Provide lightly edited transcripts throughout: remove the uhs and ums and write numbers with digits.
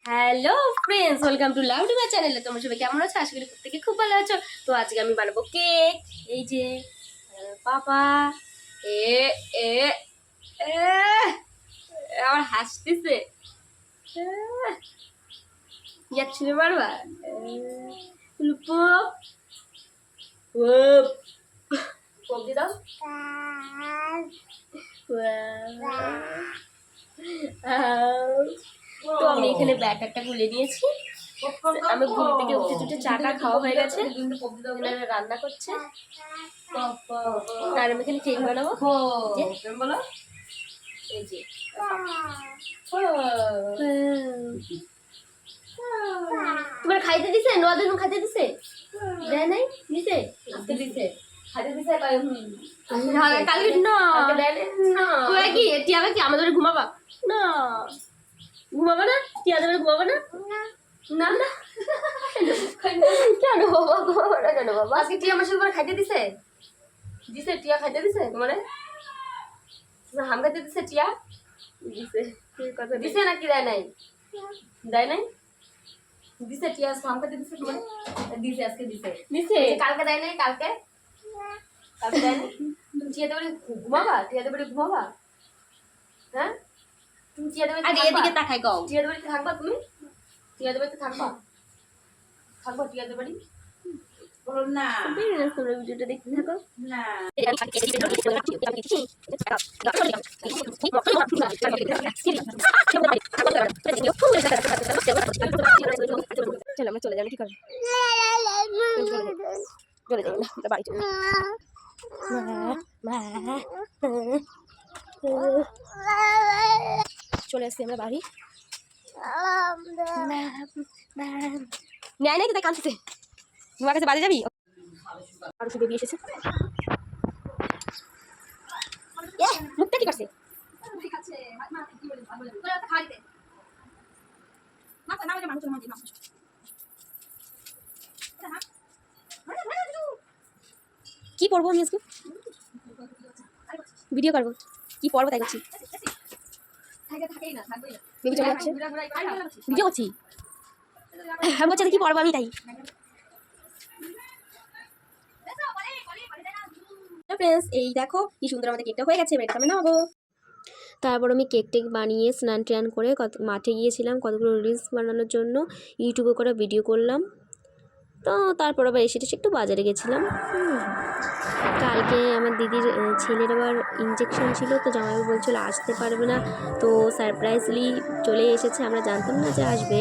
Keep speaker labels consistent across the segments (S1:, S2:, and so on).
S1: Hello friends, welcome to love to my চ্যানেলে। তোমরা সবাই কেমন আছো? আশা করি প্রত্যেকে খুব ভালো আছো। তো আজকে আমি বানাবো কেক। এই যে পাপা এ এ এ আমার হাসতেছে। যাচ্ছিলে পারবা লুপো পপ দিয়ে দাও। তো আমি এখানে ব্যাটারটা গুলে নিয়েছি। আমি ঘুম থেকে উঠে টুটে চাটা খাওয়া হয়ে গেছে, রান্না করছে। আর আমি এখানে কেক বানাবো। বলো এই যে তোমার খাইতে দিছে? নদের খাইতে দিছে? দেয় নাই? দিছে? আজকে দিছে। খাইতে দিছে কালকে না। তোরা কি টিয়া কি আমাদের ঘুমাবা না? ঘুমাবা না? টিয়া দেবে ঘুমাবা না? না না কেন বাবা ঘুমাবা না কেন বাবা? আজকে টিয়া আমার সাথে খাইতে দিছে? দিছে টিয়া খাইতে দিছে তোমারে? হাম খাইতে দিছে টিয়া? দিছে। কথা দিছে নাকি দেয় নাই? দেয় নাই? দিছে টিয়া হাম খাইতে দিছে তোমারে? দিছে আজকে দিছে। দিছে কালকে দেয় নাই? কালকে কালকে দেয় নাই? তুমি টিয়া দেবে ঘুমাবা? টিয়া দেবে ঘুমাবা? হ্যাঁ তুমি টিয়া দেবে এদিকে তাকাই গাও। টিয়া দেবে থাকবা তুমি? টিয়া দেবে থাকবা? থাকবা টিয়া দেবে না? তোমরা ভিডিওটা দেখতে থাকো। না চলো আমরা চলে যাবো। কি করবো? চলে যাবো না বাড়ি চলে চলে আসছি আমরা বাড়ি। নেয় নাকি তাই কাঁদতেছে। তোমার কাছে বাড়ি যাবি? আরো সে বেবি এসেছে। মুখটা কি করছে? কি পড়বো আমি আজকে? ভিডিও করবো। কি পড়বো তাই করছি। বেবি চলে যাচ্ছে। ভিডিও করছি। আমি বলছি কি পড়বো আমি তাই। ফ্রেন্ডস এই দেখো কি সুন্দর আমাদের কেকটা হয়ে গেছে। এবার আমি নামাবো। তারপর আমি কেক টেক বানিয়ে স্নান টান করে মাঠে গিয়েছিলাম কতগুলো রিলস বানানোর জন্য। ইউটিউবে করে ভিডিও করলাম। তো তারপর আবার এসে একটু বাজারে গেছিলাম। কালকে আমার দিদির ছেলের আবার ইনজেকশন ছিল, তো জামাইবাবু বলছিল আসতে পারবে না, তো সারপ্রাইজলি চলে এসেছে। আমরা জানতাম না যে আসবে,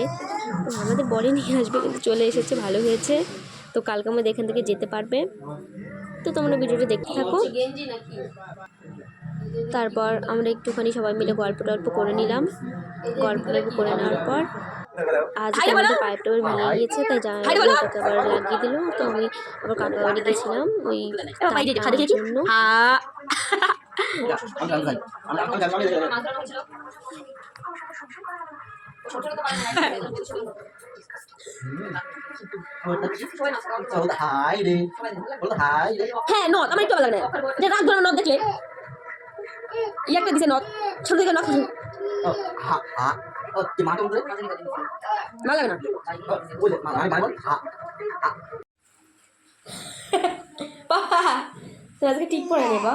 S1: তো আমাদের বলে নিয়ে আসবে, কিন্তু চলে এসেছে, ভালো হয়েছে। তো কালকে আমাদের এখান থেকে যেতে পারবে। তো তোমরা ভিডিওটা দেখতে থাকো। তারপর আমরা একটুখানি সবাই মিলে গল্প টল্প করে নিলাম। গল্প টল্প করে নেওয়ার পর আজকে আমাদের পাইপটা ভেঙে গিয়েছে, তাই জামাইবাবুটাকে আবার লাগিয়ে দিল। তো আমি আবার কাকা বাড়ি গেছিলাম ওই জন্য। হ্যাঁ নদ আমার একটু ভালো লাগে না, রাত ধরে নদ দেখলে একটা দিছে নদ ছোট থেকে নদ ভালো লাগে না। বাবা তো আজকে ঠিক পড়ে নেবা।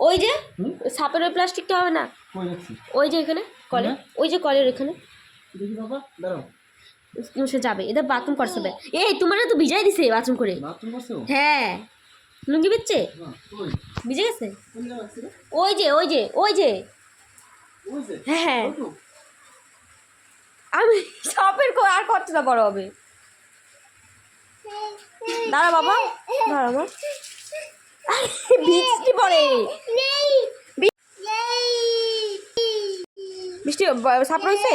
S1: ওই যে সাপের ওই প্লাস্টিকটা হবে না? ওই যে এখানে কলে, ওই যে কলের এখানে সে যাবে। এটা বাথরুম করছে। এই তোমার তো ভিজাই দিছে বাথরুম করে। হ্যাঁ লুঙ্গি বিচ্ছে ভিজে গেছে। ওই যে ওই যে ওই যে হ্যাঁ আমি সাপের আর কতটা বড় হবে? দাঁড়া বাবা দাঁড়া মা, বৃষ্টি পড়ে, বৃষ্টি সাপ রয়েছে।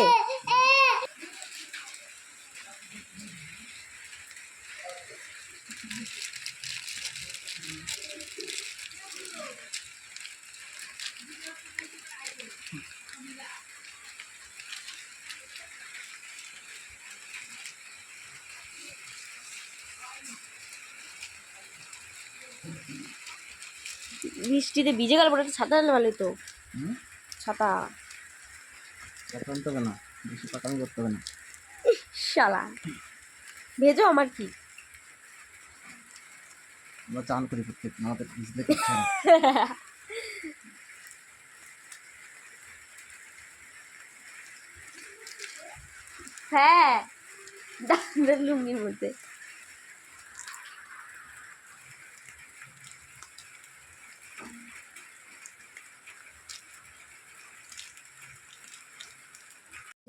S1: বৃষ্টিতে ভিজে গেল, পরে ছাতা আনলে ভালো তো। ছাতা
S2: আনতে হবে না, বেশি পাকামি করতে হবে না।
S1: শালা ভেজো আমার কি
S2: আমরা চান করি প্রত্যেক, আমাদের ভিজলে করছে না।
S1: হ্যাঁ দাদার লুঙ্গির মধ্যে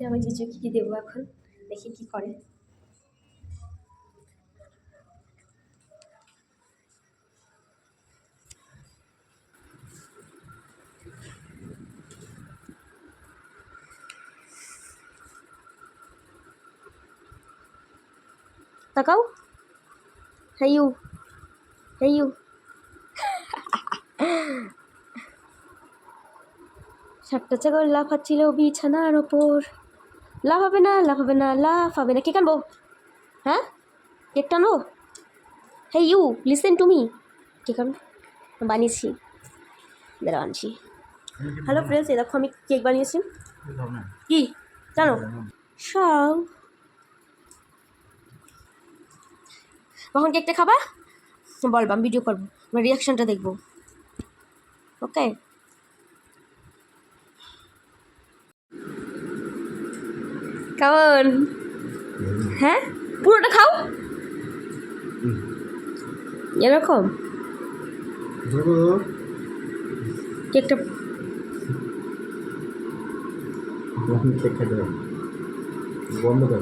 S1: আমি জিজুকে কি দেবো এখন, দেখি কি করে। তাকাও, হ্যাঁ ইউ, হ্যাঁ ইউ। সাতটা ছাগল লাফাচ্ছিল বিছানার ওপর, লাফাবে না লাফাবে না লাফাবে না। কেক আনবো? হ্যাঁ কেক টানবো? হ্যাঁ you listen to me, cake আনবো বানিয়েছি, দাঁড়া আনছি। হ্যালো ফ্রেন্ডস, এই দেখো আমি কেক বানিয়েছি। কি জানো সব, কখন কেকটা খাবা বলবা, আমি ভিডিও করবো, আমার রিয়াকশানটা দেখবো। ওকে কেমন? হ্যাঁ পুরোটা খাও এরকম। কেকটা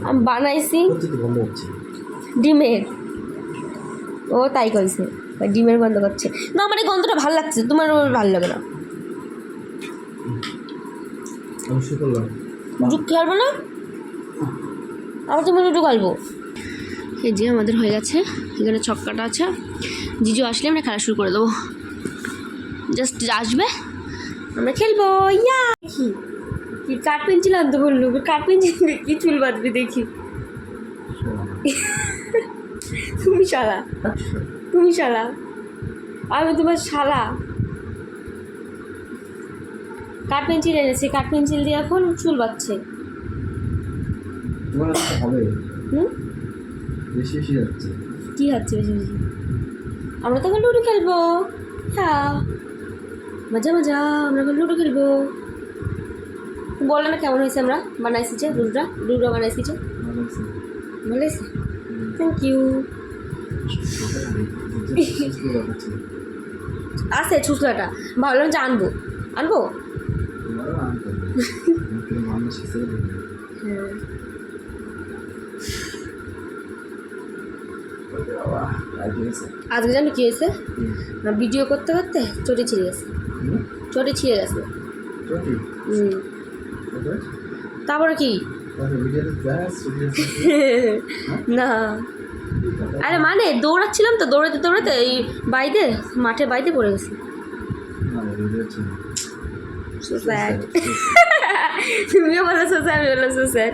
S1: আমি বানাইছি ডিমের, ও তাই করেছে ডিমের গন্ধ করছে না, আমার এই গন্ধটা ভালো লাগছে, তোমার ভালো লাগে না। লুডু খেলবো না, আবার তুমি লুডু খেলবো। এই যে আমাদের হয়ে গেছে, এখানে ছক্কাটা আছে, জিজু আসলে আমরা খেলা শুরু করে দেবো, জাস্ট আসবে আমরা খেলবো। ইয়া কি কি কাঠ পেন্সিল আনতে বললো, কাঠ পেন্সিল কি চুল বাঁধবে দেখি। তুমি শালা, তুমি শালা, আমি তোমার শালা। কাঠ পেন্সিল এনেছে, কাঠ পেন্সিল দিয়ে এখন চুল বাঁধছে।
S2: বেশি বেশি যাচ্ছে,
S1: কী হচ্ছে বেশি বেশি? আমরা তখন লুডো খেলবো, হ্যাঁ মজা মজা, আমরা এখন লুডো খেলবো। বলো না কেমন হয়েছে, আমরা বানাইছি যে লুডোটা, লুডো বানাইছি যে ভালো হয়েছে, থ্যাংক ইউ। আছে ছুচলাটা, ভাবলাম যে আনবো আনবো। হ্যাঁ আজকে জানি কী হয়েছে, ভিডিও করতে করতে চটি ছিঁড়ে গেছে, চটি ছিঁড়ে গেছে। তারপরে কি না, আরে মানে দৌড়াচ্ছিলাম তো, দৌড়াতে দৌড়াতে এই বাইরে মাঠে বাইরে পড়ে গেছি। So sad. তুমিও বলো so sad, আমি বললাম so sad.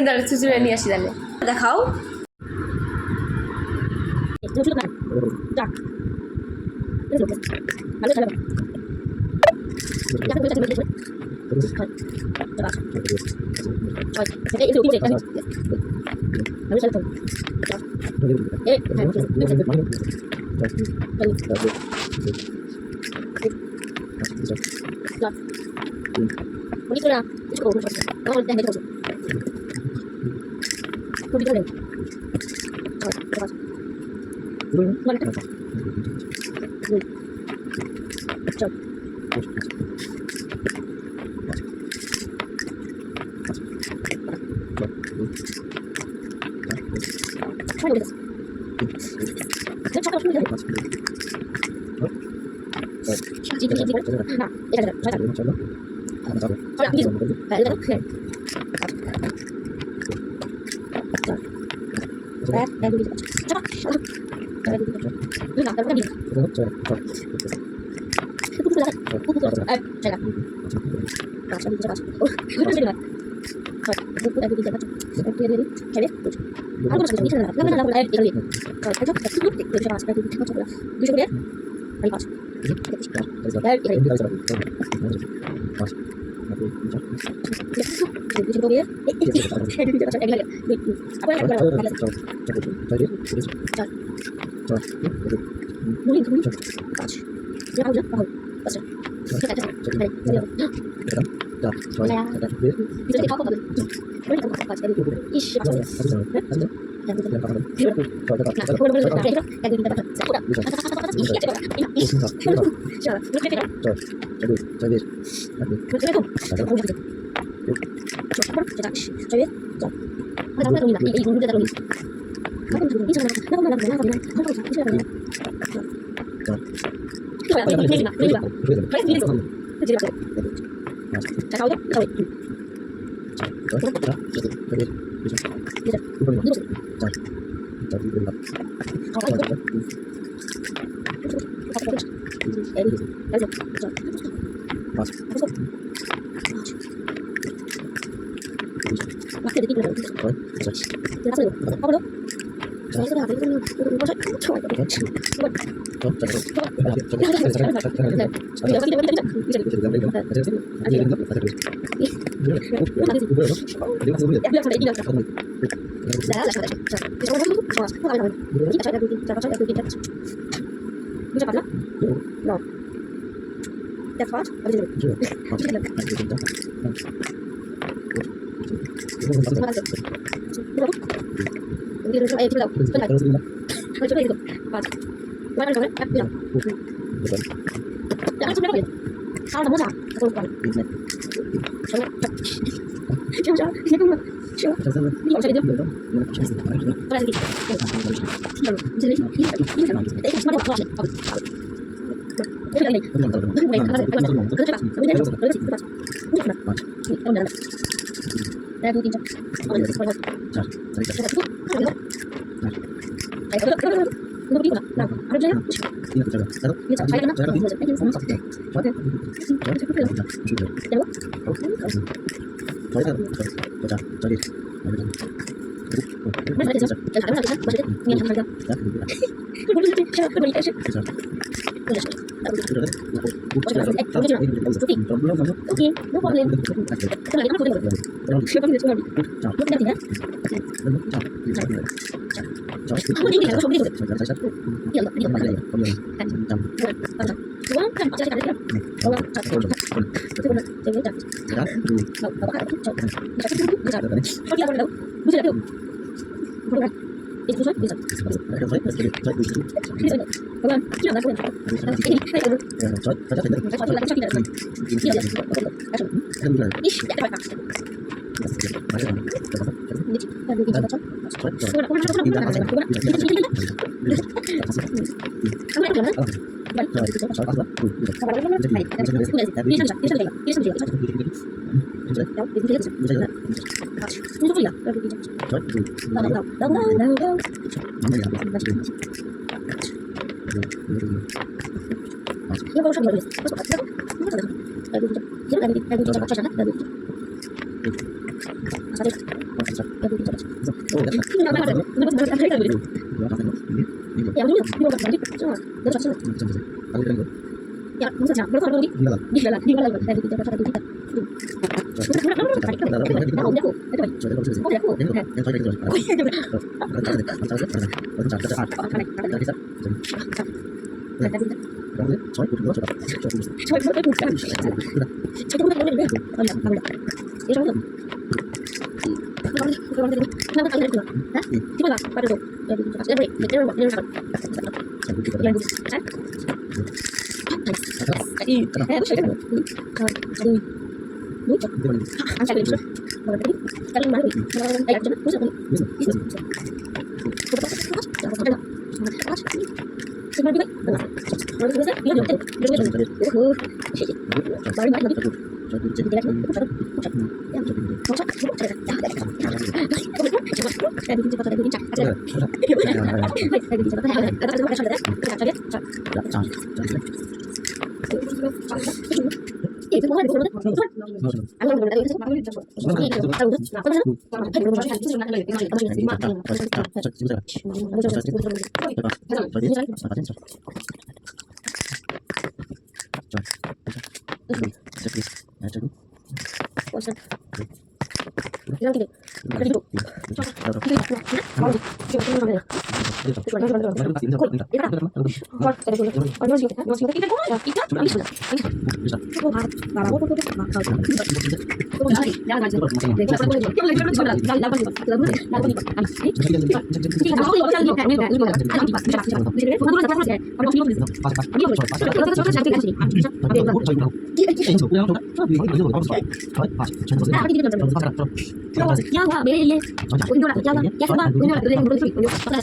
S1: দাঁড়া চুচুড়ে নিয়ে আসি তাহলে, দেখাও।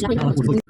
S3: Ya,